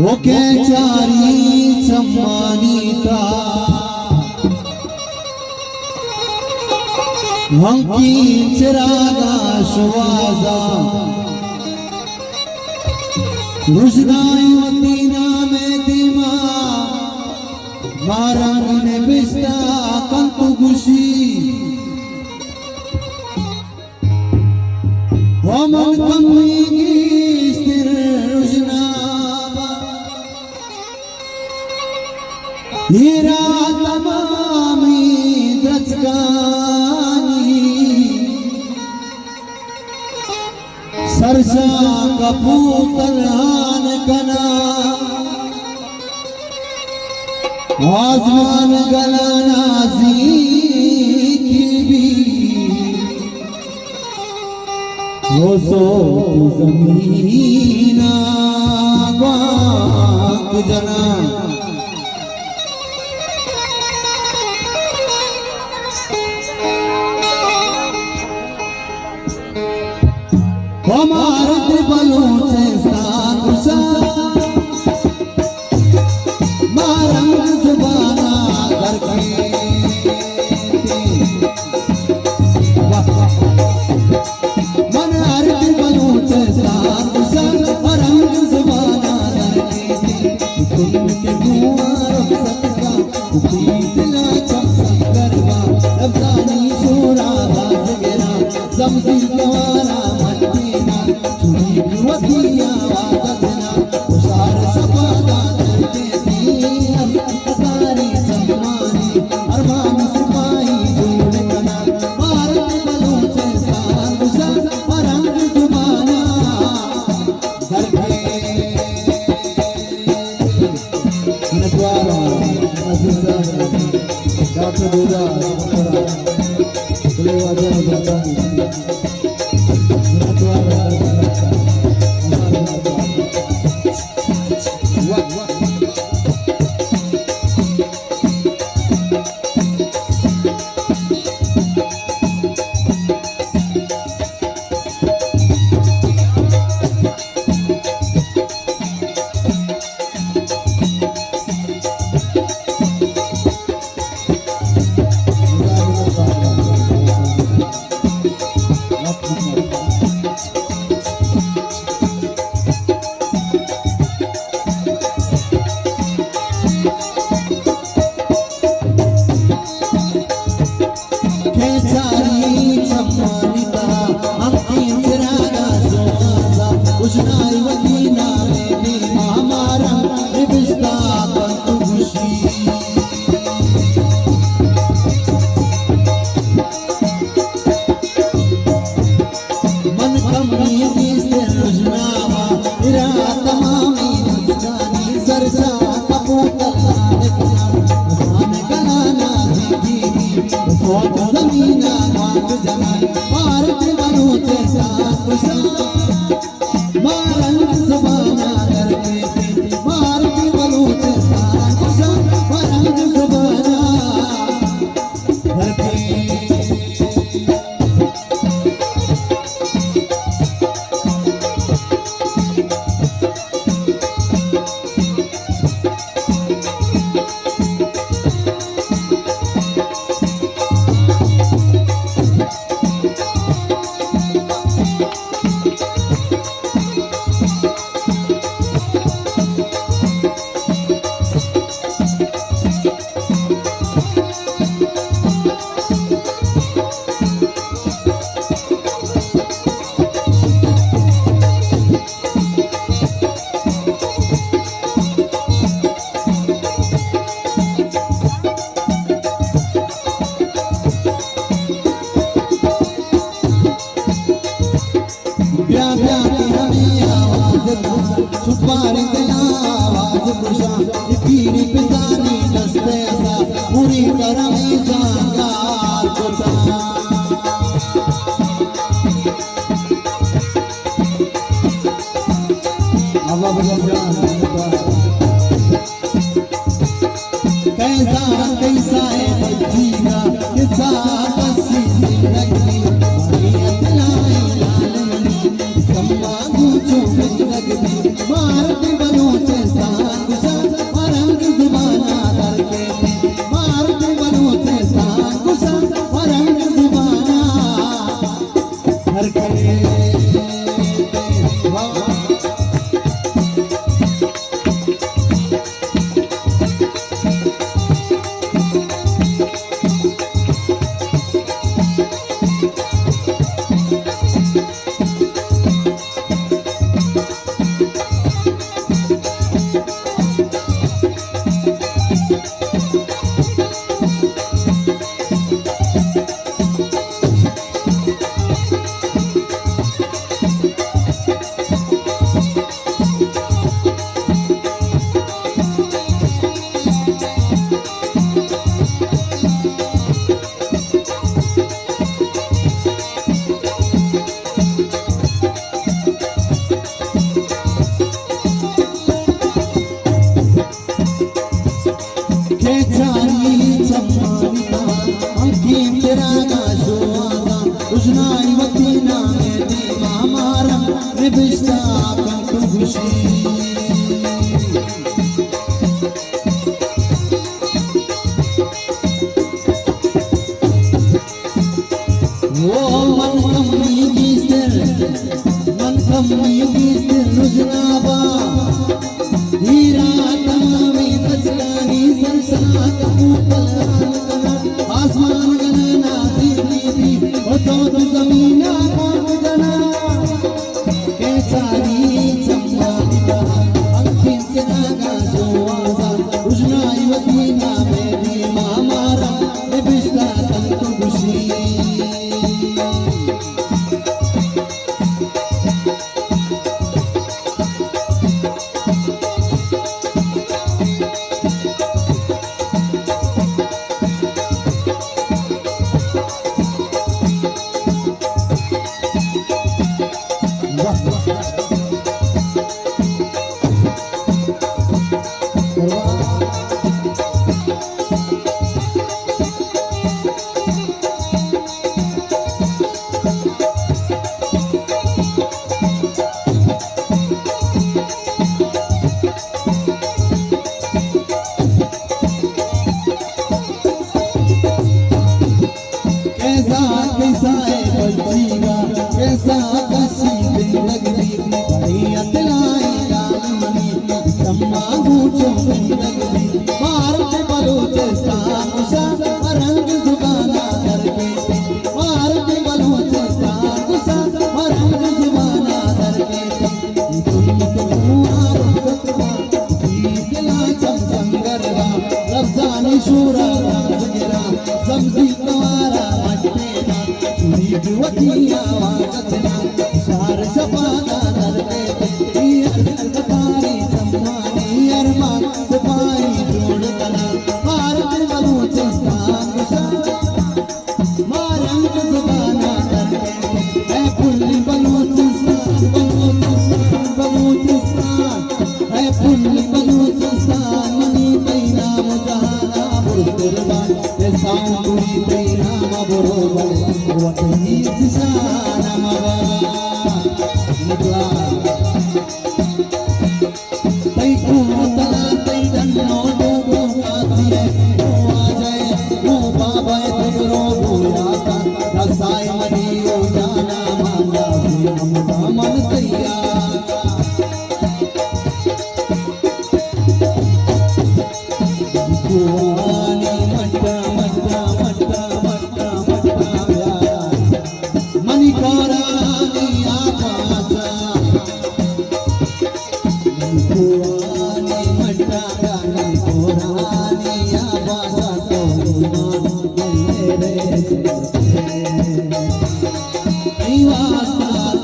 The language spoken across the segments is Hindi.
वो के चारी सम्मानिता हंकी चिरागा सुवाजा रुजनायवती नामे दिमा मारंग ने बिस्ता कंतु गुशी वमन कमी की स्थिर रुजना हीरा तमामी द्रचकानी सरसा कपूतरान कना आसमान गलानाजी की भी वो सो जमीना वाक जना हमारे बलों से साकुशा मारंग जुबाना करके मन हर बलों से साकुशा मारंग जुबाना करके तुम के कुआं सकता दिला चमक करवा अफसानी शोरा बाज गिरा समझी गवारा वतिया वाजना उशार सपादा करके दी अतारी सम्मानी अरमान सिपाही जोड़ कना भारत बलूच सार रंग जुबाना करके नटवारा डॉक्टर दूरा बुलेवाजा बतानी सरसा कपूतर पीरी पितानी दस्ते असा पूरी करमी जागार कोता अल्लाह बजान कैसा कैसा है बच्चीगा किसा कसी जिंदगी बनियत लाई लाल मनी कम्मा गुचो लगदी मारती बलोचे स्थान गुसा रंग जुबाना दरके मारती बलोचे स्थान गुसा रंग जुबाना दरके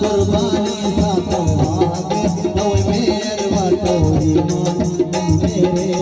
कुर्बानी सा तो आगे तो मेर वाटो ईमान मेरे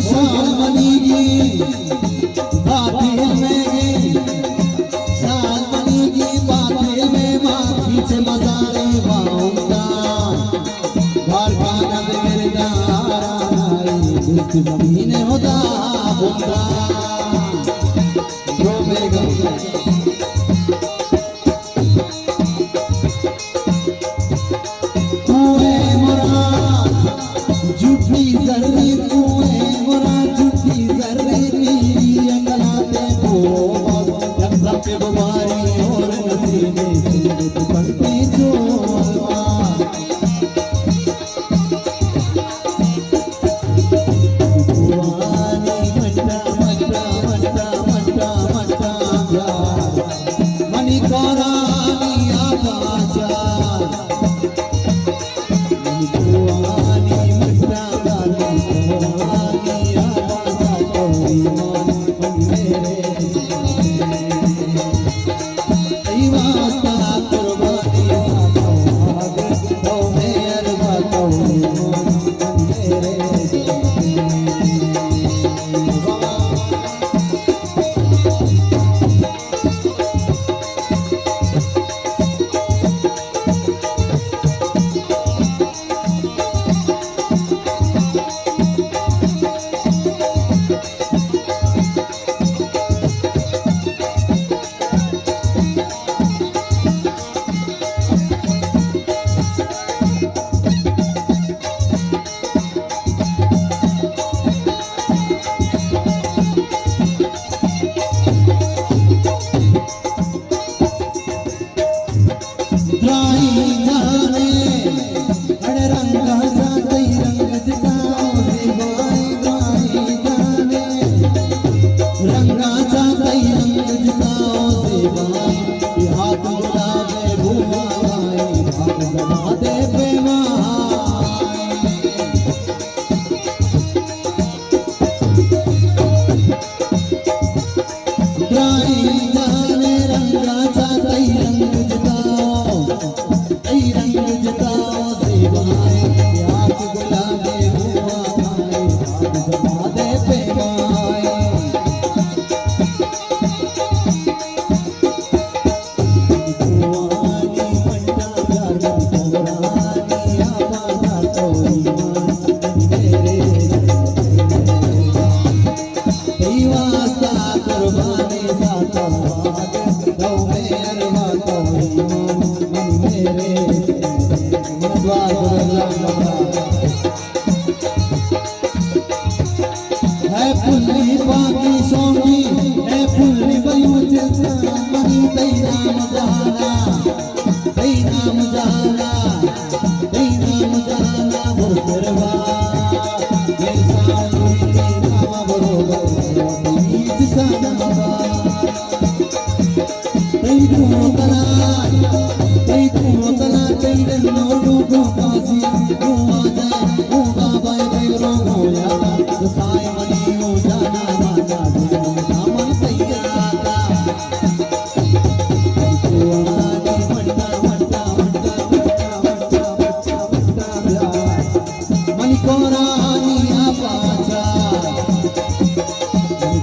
सालमनी की बातें में सालमनी की बातें में माफी से मजारे बाऊंगा बारकानंद मेरे दारा इसकी जमीन होता होगा जो mega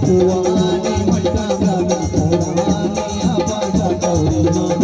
Tuwani mata gana, Tuwani apa jatuh